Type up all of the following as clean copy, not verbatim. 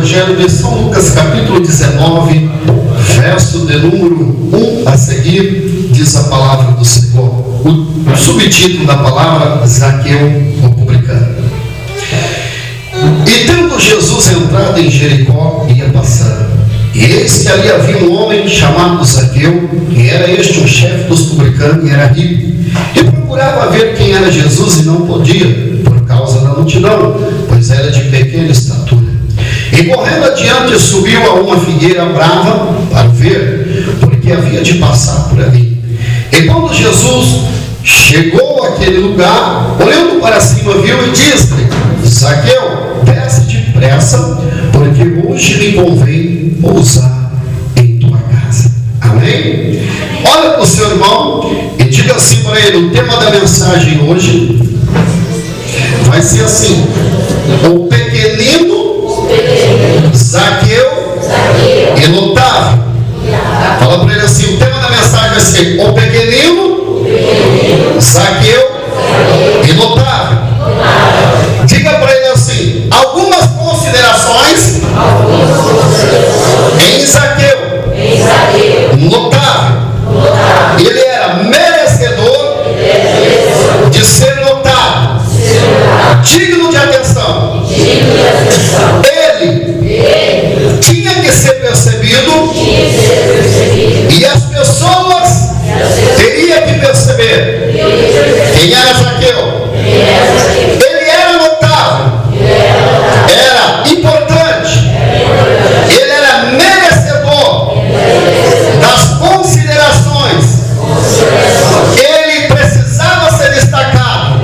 Evangelho de São Lucas, capítulo 19, verso de número 1 a seguir, diz a palavra do Senhor. O subtítulo da palavra: Zaqueu, o publicano. E tendo Jesus entrado em Jericó, ia passando. E eis que ali havia um homem chamado Zaqueu, e era este um chefe dos publicanos, e era rico. E procurava ver quem era Jesus, e não podia, por causa da multidão, pois era de pequena estatura. E correndo adiante, subiu a uma figueira brava para ver, porque havia de passar por ali. E quando Jesus chegou àquele lugar, olhando para cima, viu e disse-lhe: Zaqueu, desce depressa, porque hoje me convém pousar em tua casa. Amém? Olha para o seu irmão e diga assim para ele: o tema da mensagem hoje vai ser assim: o pequenino Zaqueu e notável. Fala para ele assim: o tema da mensagem vai ser o pequenino Zaqueu e notável. Diga para ele assim: algumas considerações em Zaqueu notável. Ele era merecedor de ser notável, digno de atenção. Ele tinha que ser percebido, e as pessoas teriam que perceber quem era Zaqueu. Ele era notável, era importante, ele era merecedor das considerações. Ele precisava ser destacado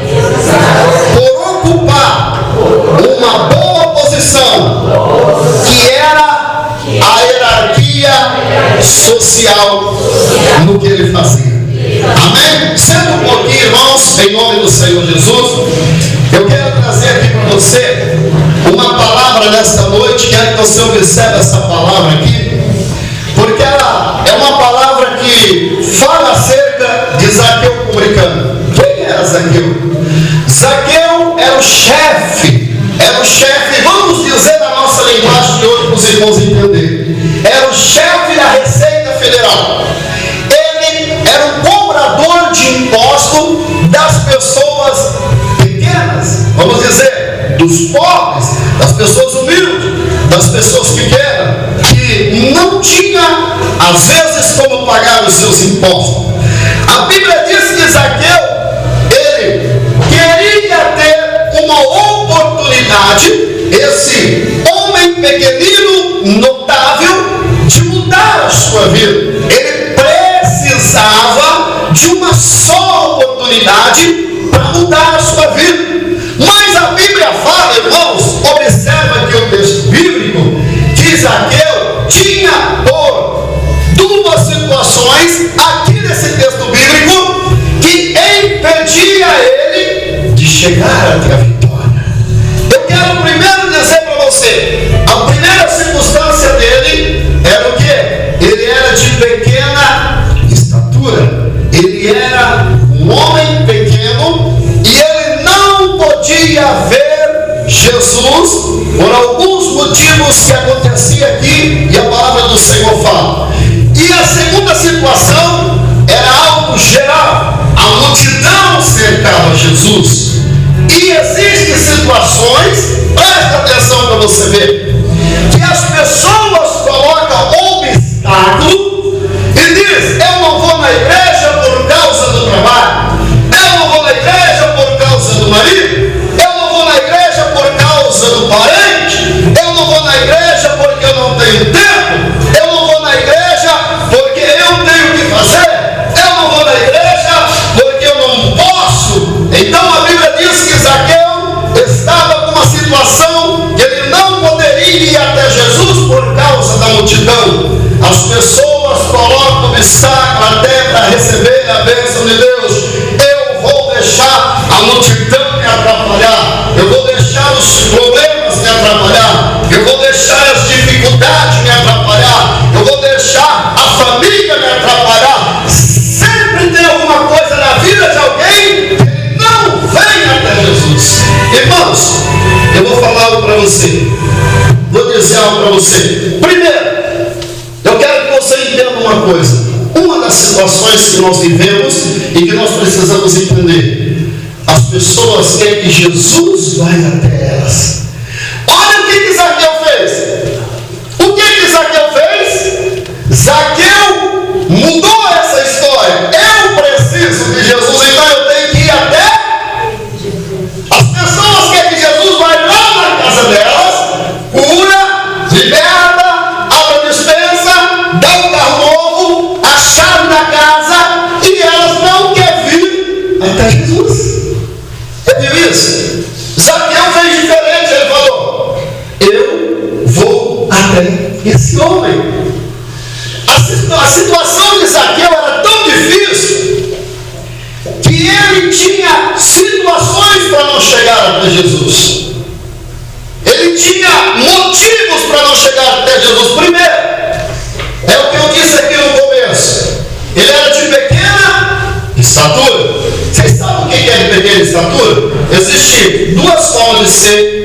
por ocupar uma boa posição, que era a hierarquia social no que ele fazia. Amém? Senta um pouquinho, irmãos, em nome do Senhor Jesus. Eu quero trazer aqui para você uma palavra nesta noite. Quero que você observe essa palavra aqui, porque ela é uma palavra que fala acerca de Zaqueu publicano. Quem era Zaqueu? Zaqueu era o chefe, vamos dizer na nossa linguagem de hoje para os irmãos entenderem. Era o chefe da Receita Federal. Ele era o cobrador de imposto das pessoas pequenas, vamos dizer, dos pobres, das pessoas humildes, das pessoas pequenas, que não tinha, às vezes, como pagar os seus impostos. A Bíblia diz que Zaqueu, ele queria ter uma oportunidade, esse homem pequenino, notável, de mudar a sua vida. Ele precisava de uma só oportunidade para mudar a sua vida. Mas a Bíblia fala, irmãos, observa aqui o texto bíblico, que Zaqueu tinha por duas situações aqui nesse texto bíblico que impedia ele de chegar até a vitória. Eu quero primeiro dizer para você: a primeira circunstância dele era o quê? Ele era de pequena estatura. Ele era um homem pequeno e ele não podia ver Jesus por alguns motivos que acontecia aqui, e a palavra do Senhor fala. E a segunda situação era algo geral: a multidão cercava Jesus. E existe algo para você. Primeiro, eu quero que você entenda uma coisa. Uma das situações que nós vivemos e que nós precisamos entender: as pessoas querem que Jesus vá até elas. Olha o que Zaqueu fez. O que Zaqueu fez? Zaqueu mudou essa história. Eu preciso de Jesus, então eu tenho que ir até. As pessoas querem que Jesus vá lá na casa delas, cura, liberta, abre a dispensa, dá um carro novo, a chave da casa, e elas não querem vir até Jesus. Você viu isso? Zaqueu fez diferente. Ele falou: eu vou até esse homem. A situação de Zaqueu era tão difícil que ele tinha situações para não chegar até Jesus. Ele tinha motivos para não chegar até Jesus. Primeiro, é o que eu disse aqui no começo: ele era de pequena estatura. Vocês sabem o que é de pequena estatura? Existem duas formas de ser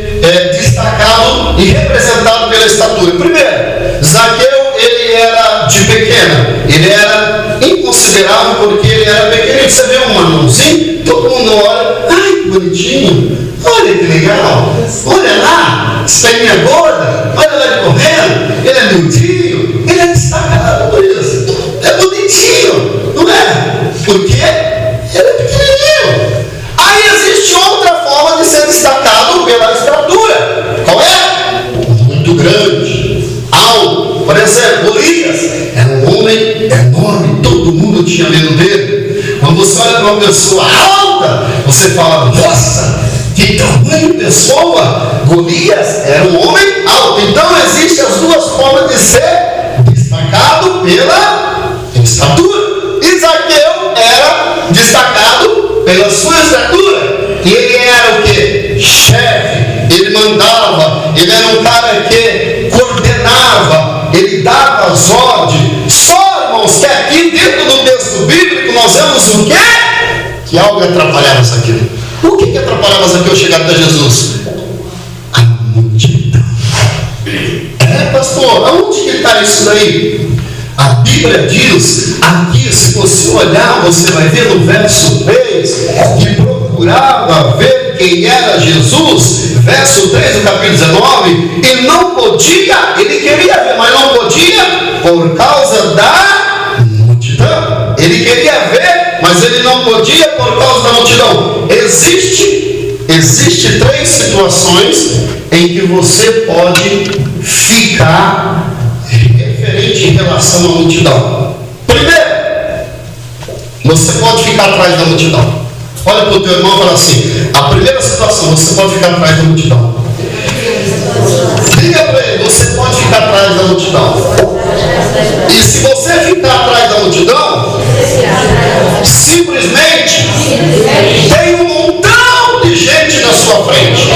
destacado e representado pela estatura. Primeiro, Zaqueu, ele era de pequena, ele era inconsiderável porque ele era pequeno. Você vê um anãozinho, todo mundo olha: ai, que bonitinho, olha que legal, olha lá, espinha gorda, olha lá ele correndo, ele é miudinho, ele é destacado por isso, é bonitinho, não é? Porque ele é pequenininho. Aí existe outra forma de ser destacado pela estatura. Qual é? Muito grande, alto. Por exemplo, Golias era um homem enorme, todo mundo tinha medo dele. Quando você olha para uma pessoa alta, você fala: nossa, que tamanho de pessoa! Golias era um homem alto. Então existem as duas formas de ser destacado pela estatura. E Zaqueu era destacado pela sua estatura. E ele era o que? Chefe. Ele mandava. Ele era um cara que coordenava. Ele dava as ordens. Só, irmãos, que aqui dentro do texto bíblico nós vemos o quê? Que algo atrapalhava Zaqueu. O que atrapalhava Zaqueu chegar até Jesus? A multidão. Pastor, aonde que está isso daí? A Bíblia diz aqui, se você olhar, você vai ver no verso 3, que procurava ver quem era Jesus, verso 3 do capítulo 19, e não podia, ele queria ver, mas não podia, por causa da multidão. Ele queria ver, mas ele não podia por causa da multidão. Existe três situações em que você pode ficar referente em relação à multidão. Primeiro, você pode ficar atrás da multidão. Olha para o teu irmão e fala assim: a primeira situação, você pode ficar atrás da multidão. Diga para ele: você pode ficar atrás da multidão. E se você ficar atrás da multidão, simplesmente tem um montão de gente na sua frente.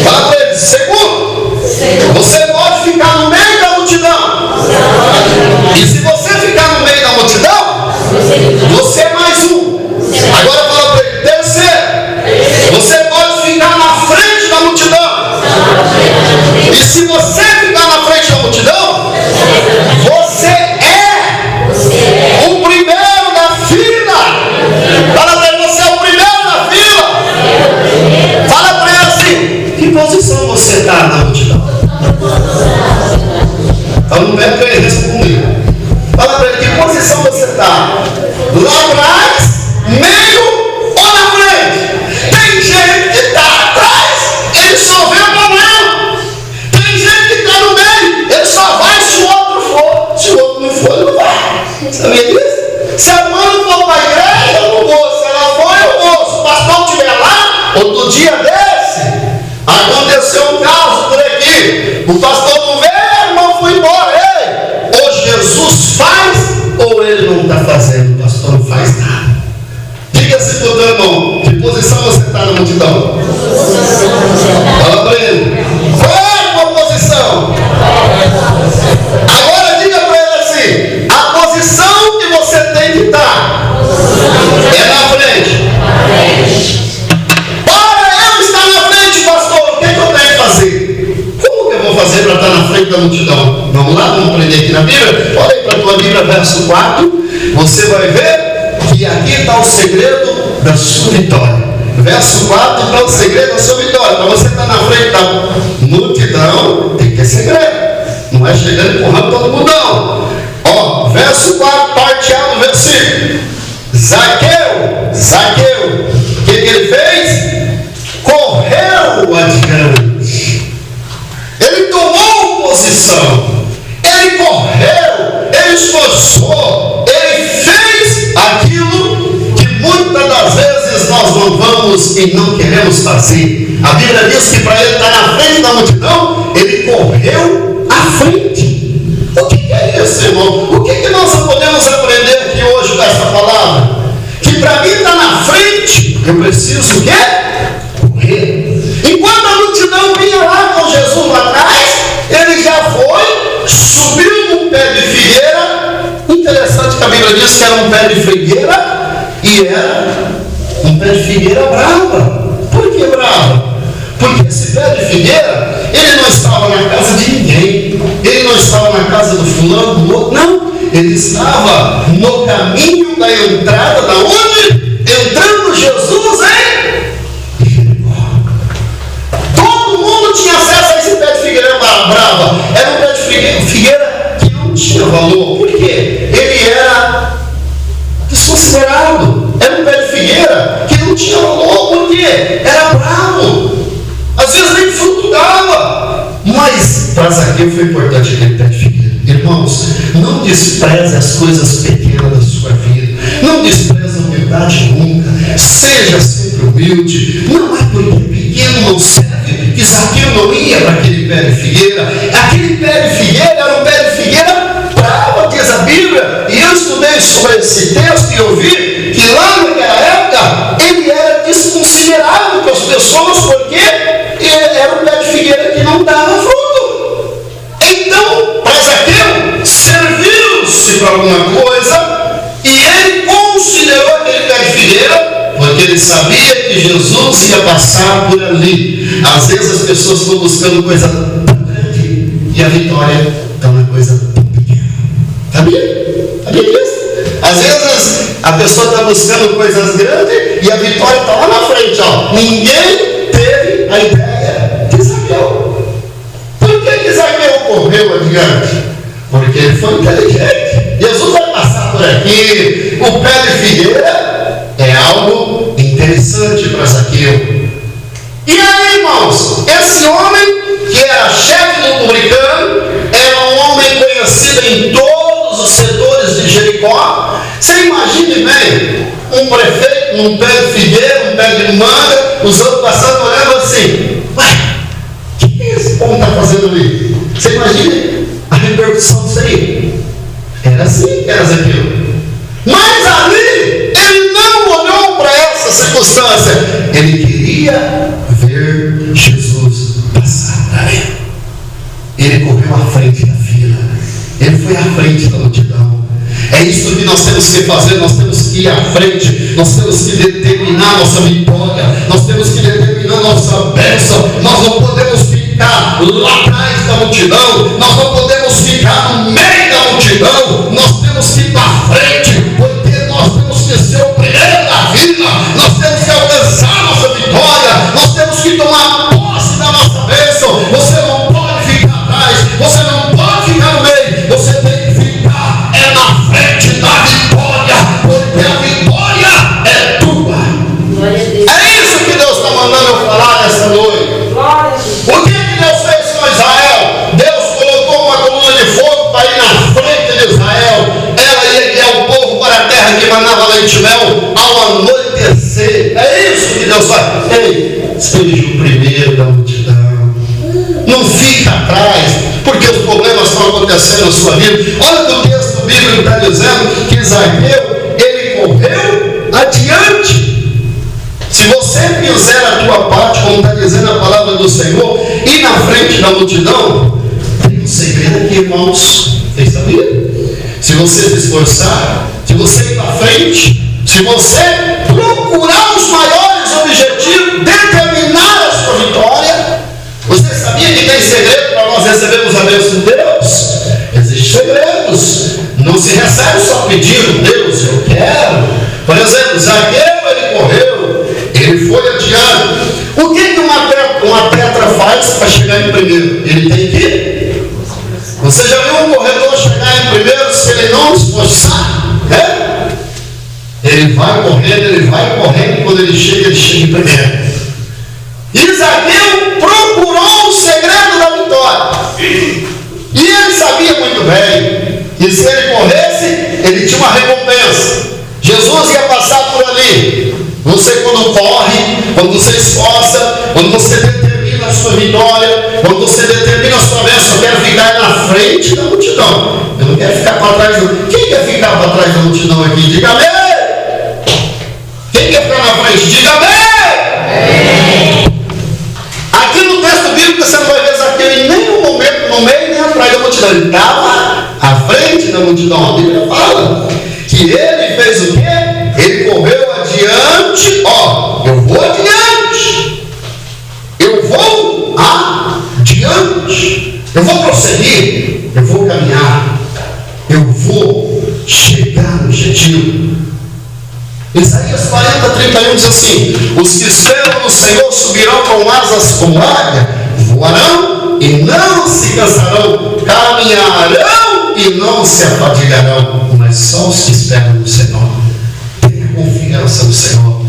Fala para ele. Segundo, você pode ficar no meio da multidão. E se você ficar no meio da multidão, você é mais um. Agora fala para ele. Terceiro, você pode ficar na frente da multidão. E se você ficar na frente da multidão, você é o primeiro da fila. Fala para ele: você é o primeiro da fila. Fala para ele assim: que posição você está na multidão? Então não pega ele, responde. Fala para ele: que posição você está? Lá atrás, meio ou na frente? Tem gente que está atrás, ele só vê o problema. Tem gente que está no meio, ele só vai se o outro for. Se o outro não for, ele não vai. Sabia disso? Se a irmã não for para a igreja, eu não vou. Se ela for, eu vou. Se o pastor estiver lá, outro dia desse, aconteceu um caso por aqui. O pastor não veio, a irmã foi embora. Ei, ou Jesus faz, ou ele não está fazendo. O pastor não faz nada. Diga assim para o teu irmão: que posição você está na multidão? Fala para ele: qual é a tua posição? Agora diga para ele assim: a posição que você tem que estar é na frente. Para eu estar na frente, pastor, o que eu tenho que fazer? Como que eu vou fazer para na frente da multidão. Vamos lá, vamos aprender aqui na Bíblia. Olha aí para a tua Bíblia, verso 4. Você vai ver que aqui está o segredo da sua vitória. Verso 4 está o segredo da sua vitória. Para você estar na frente da multidão, tem que ter segredo. Não é chegando e empurrando todo mundo, não. Ó, verso 4, parte A do versículo. Zaqueu, o que ele fez? Correu adiante. Ele tomou posição. Ele correu, ele esforçou, ele fez aquilo que muitas das vezes nós não vamos e não queremos fazer. A Bíblia diz que para ele estar na frente da multidão, ele correu à frente. O que é isso, irmão? O que nós podemos aprender aqui hoje com essa palavra? Que para mim estar na frente, eu preciso o quê? Correr. Enquanto a multidão vinha lá com Jesus lá atrás, ele já foi, subiu num pé de figueira. Interessante que a Bíblia diz que era um pé de figueira, e era um pé de figueira brava. Por que brava? Porque esse pé de figueira, ele não estava na casa de ninguém, ele não estava na casa do fulano, do outro, não. Ele estava no caminho da entrada, da onde? Entrando Jesus em Jericó. Todo mundo tinha acesso a esse pé de figueira brava. Era um pé de figueira que não tinha valor. Por quê? Ele era desconsiderado. Era um pé de figueira que não tinha valor. Por quê? Era bravo. Às vezes nem fruto dava. Mas para Zaqueu foi importante aquele pé de figueira. Irmãos, não despreze as coisas pequenas da sua vida. Não despreze a humildade nunca. Seja sempre humilde. Não é porque pequeno não serve que Zaqueu não ia para aquele pé de figueira. Aquele pé de figueira era um pé de figueira bravo, diz a Bíblia. E eu estudei sobre esse texto e eu vi que lá naquela época ele era desconsiderado pelas pessoas porque era um pé de figueira que não dava fruto. Então, para Zaqueu, serviu-se para alguma coisa e ele considerou aquele pé de figueira porque ele sabia que Jesus ia passar por ali. Às vezes as pessoas estão buscando coisa tão grande e a vitória está na coisa tão pequena. Sabia? Sabia disso? Às vezes a pessoa está buscando coisas grandes e a vitória está lá na frente. Ó. Ninguém teve a ideia de Zaqueu. Por que Zaqueu correu adiante? Porque ele foi inteligente. Jesus vai passar por aqui. O pé de figueira é algo interessante para Zaqueu. E aí, irmãos, esse homem que era chefe do publicano, era um homem conhecido em todos os setores de Jericó. Você imagine bem, um prefeito, um pé de figueira, um pé de manga, os outros passando olhando assim, ué, o que esse povo está fazendo ali? Você imagina a repercussão disso aí? Era assim que era Zaqueu. Mas ali, ele não olhou para essa circunstância. Ele queria ver Jesus passar por ali. Ele correu à frente da fila. Ele foi à frente da multidão. É isso que nós temos que fazer. Nós temos que ir à frente. Nós temos que determinar nossa vitória. Nós temos que determinar nossa bênção. Nós não podemos ficar lá atrás da multidão. Nós não podemos ficar no meio da multidão. Nós temos que ir para frente, porque nós temos que ser o primeiro da fila. Nós temos que alcançar nossa vitória. Nós temos que tomar posse da nossa bênção. Você não pode ficar atrás. Você não pode ficar no meio. Você tem que ficar na frente da vitória, porque a vitória é tua. É isso que Deus está mandando eu falar nessa noite. O que Deus fez com Israel? Deus colocou uma coluna de fogo para ir na frente de Israel. Ela ia guiar o povo para a terra que manava leite e mel ao anoitecer. É isso que Deus faz. Ei, seja o primeiro da multidão. Não fica atrás, porque os problemas estão acontecendo na sua vida. Olha o que o texto bíblico está dizendo, que Zaqueu, ele correu adiante. Se você fizer a tua parte, como está dizendo a palavra do Senhor, e na frente da multidão, tem um segredo aqui, irmãos. Vocês sabiam? Se você se esforçar, se você ir para frente, se você procurar os maiores objetivos, determinar a sua vitória, você sabia que tem segredo para nós recebermos a bênção se recebe só pedindo, Deus, eu quero. Por exemplo, Zaqueu, ele correu, ele foi adiante. O que um atleta faz para chegar em primeiro? Ele tem que ir. Você já viu um corredor chegar em primeiro se ele não se esforçar? Né? Ele vai correndo, quando ele chega em primeiro. E Zaqueu procurou o segredo da vitória. E ele sabia muito bem que se ele corresse, ele tinha uma recompensa. Jesus ia passar por ali. Você, quando corre, quando você esforça, quando você determina a sua vitória, quando você determina a sua bênção, eu quero ficar na frente da multidão. Eu não quero ficar para trás. Quem quer ficar para trás da multidão aqui? Diga amém. Quem quer ficar na frente? Diga amém. Aqui no texto bíblico você não vai ver Zaqueu em nenhum momento no meio nem atrás da multidão. Ele estava à frente da multidão. A Bíblia fala que ele fez o quê? Ele correu adiante. Eu vou adiante. Eu vou adiante. Eu vou prosseguir. Eu vou caminhar. Eu vou chegar no objetivo. Isaías 40:31 diz assim: os que esperam no Senhor subirão com asas como águia, voarão e não se cansarão, caminharão e não se afadigarão. Mas só os que esperam no Senhor. Tenha confiança no Senhor.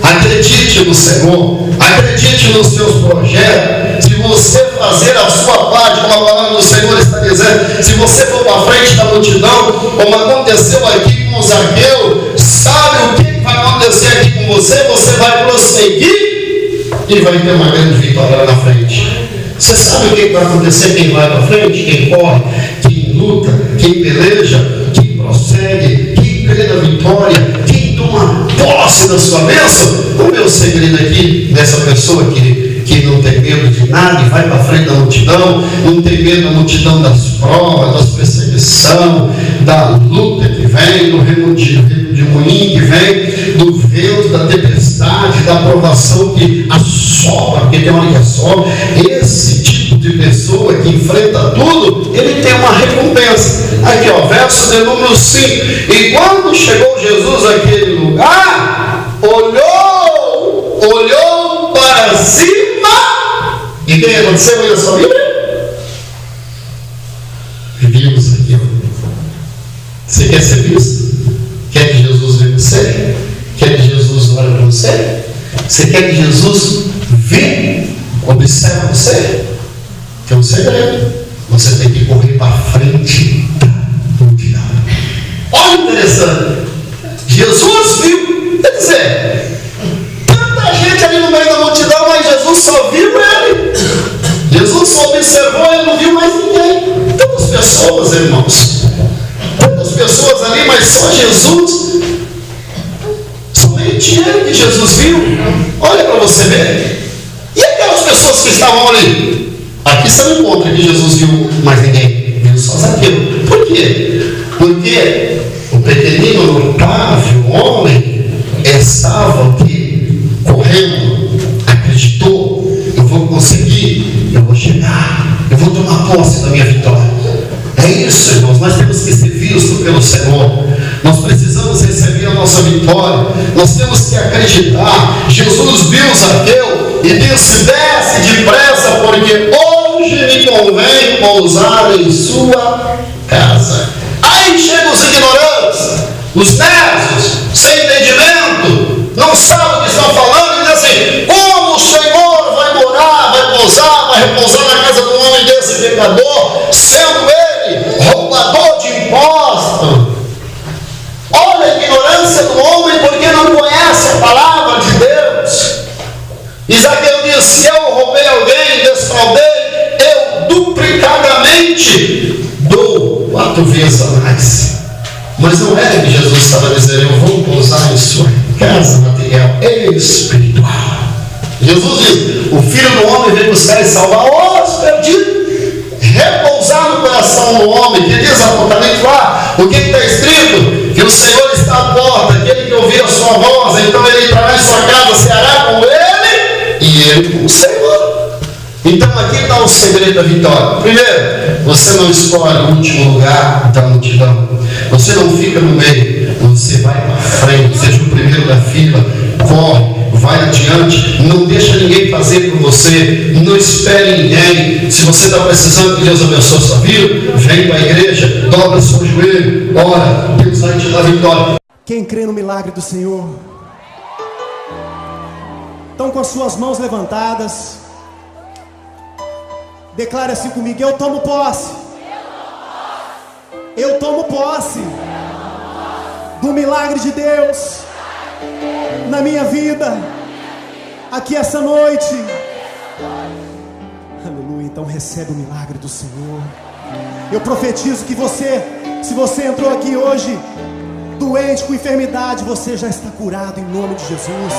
Acredite no Senhor. Acredite nos seus projetos. Se você fazer a sua parte, como a palavra do Senhor está dizendo, se você for para frente da multidão, como aconteceu aqui com Zaqueu, sabe o que vai acontecer aqui com você? Você vai prosseguir e vai ter uma grande vitória lá na frente. Você sabe o que vai acontecer? Quem vai para frente, quem corre, quem luta, quem peleja, quem prossegue, quem crê na vitória, quem toma posse da sua bênção. Vamos ver o segredo aqui dessa pessoa que não tem medo de nada e vai para frente da multidão, não tem medo da multidão das provas, das perseguições, da luta que vem, do remoinho que vem, do vento, da tempestade, da provação que assopra, porque tem hora que assopra. Esse tipo de pessoa que enfrenta tudo, ele tem uma recompensa. Aqui, verso de número 5. E quando chegou Jesus àquele lugar, olhou para cima. E o que aconteceu aí na sua Bíblia? Vimos aqui. Você quer ser visto? Quer que Jesus veja você? Quer que Jesus olhe para você? Você quer que Jesus observe você? Tem um segredo. Você tem que correr para frente da multidão. Olha interessante. Jesus viu. Quer dizer, tanta gente ali no meio da multidão, mas Jesus só viu ele. Jesus só observou, ele não viu mais ninguém. Tantas pessoas, irmãos. Tantas pessoas ali, mas só Jesus. Somente ele que Jesus viu. Olha para você ver. E aquelas pessoas que estavam ali? Aqui você não encontra que Jesus viu mais ninguém. Viu só Zaqueu. Por quê? Porque o pequenino Otávio, o homem, estava aqui correndo, acreditou, eu vou conseguir, eu vou chegar, eu vou tomar posse da minha vitória. É isso, irmãos, nós temos que ser vistos pelo Senhor. Nós precisamos receber a nossa vitória. Nós temos que acreditar. Jesus viu Zaqueu e disse: desce depressa, porque hoje me convém pousar em sua casa. Aí chegam os ignorantes, os nervos, sem entendimento, não sabem o que estão falando, e dizem assim: como o Senhor vai morar, vai pousar, vai repousar na casa do homem desse pecador, sendo ele roubador de impostos? Olha a ignorância do homem, porque não conhece a palavra de Deus. E Zaqueu diz: se eu roubei alguém, defraudei, eu duplicadamente dou 4 vezes a mais. Mas não era que Jesus estava dizendo: eu vou pousar em sua casa material espiritual. Jesus diz: o Filho do Homem veio buscar e salvar os perdidos, repousar no coração do homem. Que diz Apocalipse lá, o que está escrito? Que o Senhor está à porta, aquele que ouvir a sua voz, então ele entrará em sua casa, ceará com ele e ele com o Senhor. Então aqui está o segredo da vitória. Primeiro, você não escolhe o último lugar da multidão. Você não fica no meio, você vai para frente, seja o primeiro da fila, corre, vai adiante, não deixa ninguém fazer por você, não espere ninguém. Se você está precisando que Deus abençoe a sua vida, vem para a igreja, dobra seu joelho, ora, Deus vai te dar vitória. Quem crê no milagre do Senhor? Estão com as suas mãos levantadas. Declare assim comigo: eu tomo posse. Eu tomo posse do milagre de Deus na minha vida, aqui essa noite. Aleluia. Então recebe o milagre do Senhor. Eu profetizo que você, se você entrou aqui hoje doente com enfermidade, você já está curado em nome de Jesus.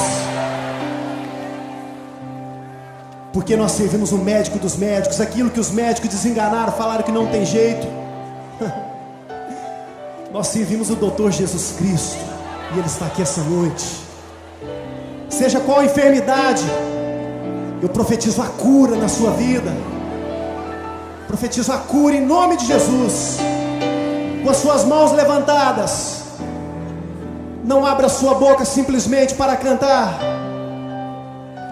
Porque nós servimos o médico dos médicos. Aquilo que os médicos desenganaram, falaram que não tem jeito, nós servimos o doutor Jesus Cristo, e Ele está aqui essa noite. Seja qual a enfermidade, eu profetizo a cura na sua vida. Profetizo a cura em nome de Jesus. Com as suas mãos levantadas, não abra sua boca simplesmente para cantar,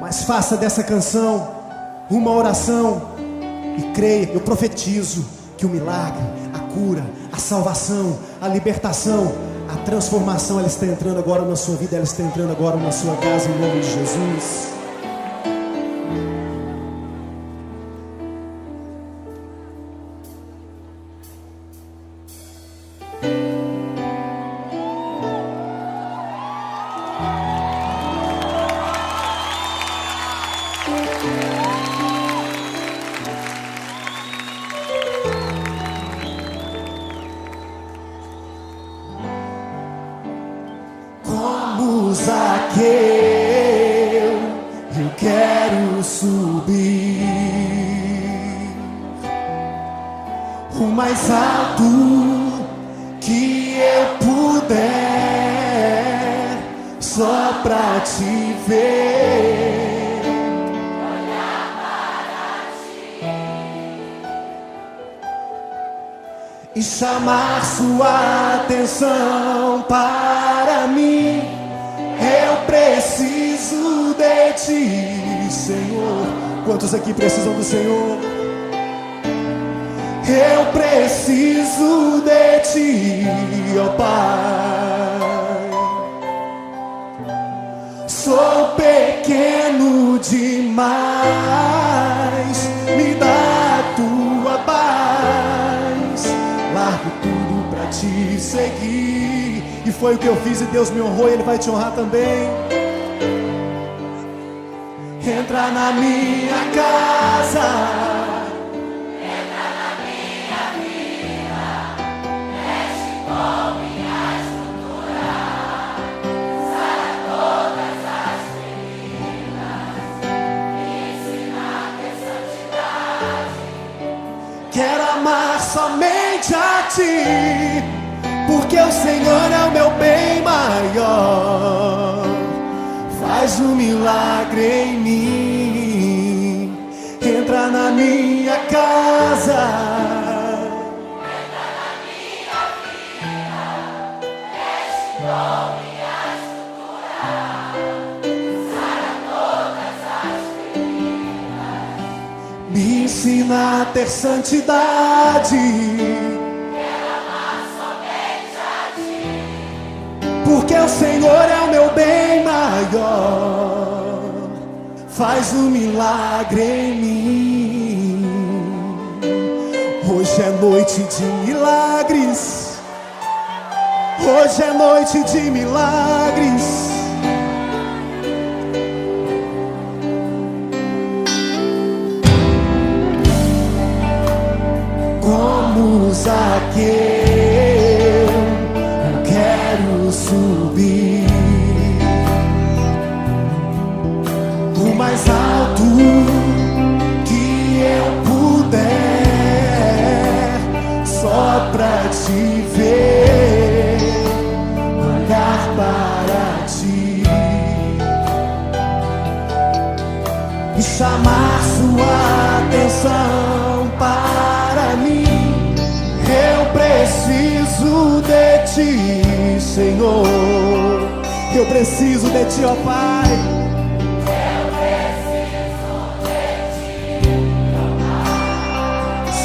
mas faça dessa canção uma oração e creia. Eu profetizo que o milagre, a cura, a salvação, a libertação, a transformação, ela está entrando agora na sua vida, ela está entrando agora na sua casa, em nome de Jesus. Zaqueu, eu quero subir o mais alto que eu puder, só pra te ver, olhar para ti e chamar sua atenção para mim. Eu preciso de ti, Senhor. Quantos aqui precisam do Senhor? Eu preciso de ti, ó Pai. Sou pequeno demais, me dá a tua paz. Largo tudo pra te seguir. E foi o que eu fiz e Deus me honrou, e Ele vai te honrar também. Entra na minha casa, entra na minha vida, mexe com minha estrutura, sara todas as feridas, me ensina a ter santidade. Quero amar somente a ti, porque o Senhor é o meu bem maior. Faz um milagre em mim. Entra na minha casa, entra na minha vida, mexe com minha estrutura, sara todas as feridas, me ensina a ter santidade. Porque o Senhor é o meu bem maior. Faz um milagre em mim. Hoje é noite de milagres. Hoje é noite de milagres. Como Zaqueu, subir o mais alto que eu puder, só pra te ver, olhar para ti e chamar sua atenção para mim. Eu preciso preciso de ti, Senhor. Eu preciso de ti, ó Pai.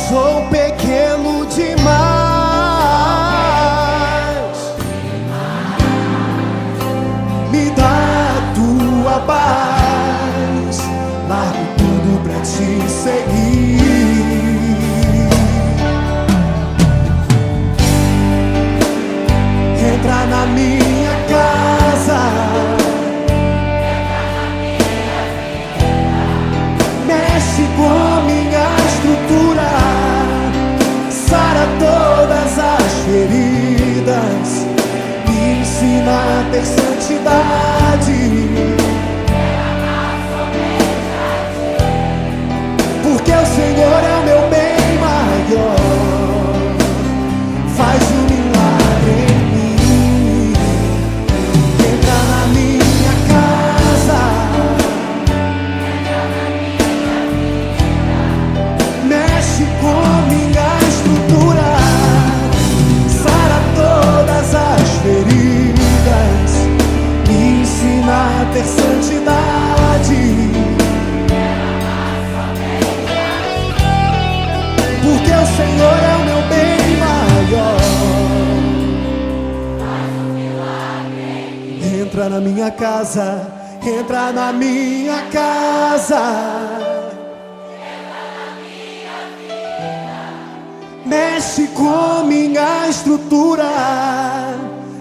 Sou pequeno demais. Me dá a tua paz. Largo tudo pra te seguir. Entra na minha casa. Mexe com minha estrutura. Sara todas as feridas. Me ensina a ter santidade. Porque o Senhor é o meu bem maior. Faz um milagre em mim. Entra na minha casa. Mexe com minha estrutura. Sara todas as feridas. Me ensina a ter santidade. Porque o Senhor é o meu bem maior. Entra na minha casa. Entra na minha casa. Mexe com minha estrutura.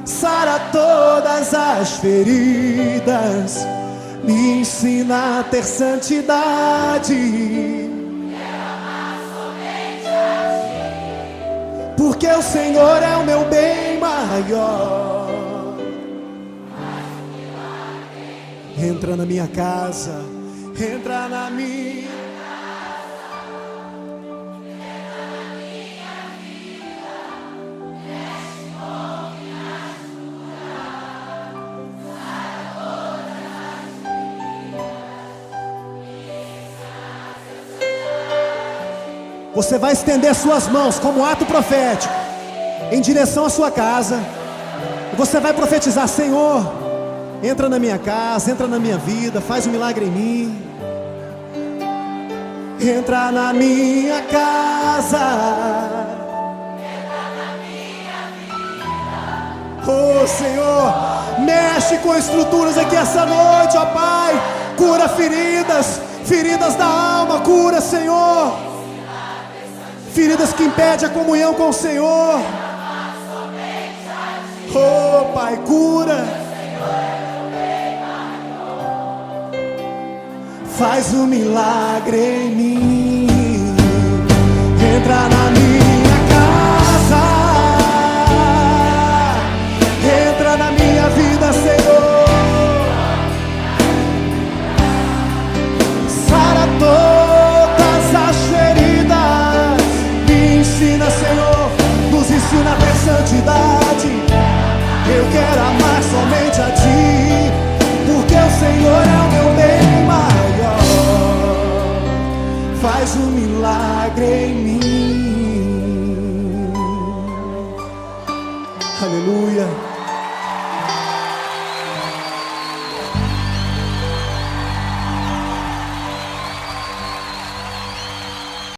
Sara todas as feridas. Me ensina a ter santidade. Porque o Senhor é o meu bem maior. Entra na minha casa. Entra na minha. Você vai estender suas mãos como ato profético em direção à sua casa. Você vai profetizar: Senhor, entra na minha casa, entra na minha vida, faz um milagre em mim. Entra na minha casa. Oh Senhor, mexe com estruturas aqui essa noite, ó Pai. Cura feridas, feridas da alma, cura, Senhor. Feridas que impedem a comunhão com o Senhor. Oh Pai, cura. Faz um milagre em mim. Entra na minha casa. Entra na minha vida, Senhor. Sara todas as feridas. Me ensina, Senhor, nos ensina a ter santidade. Eu quero amar somente a Ti, porque o Senhor é o meu bem maior. Faz um milagre em mim.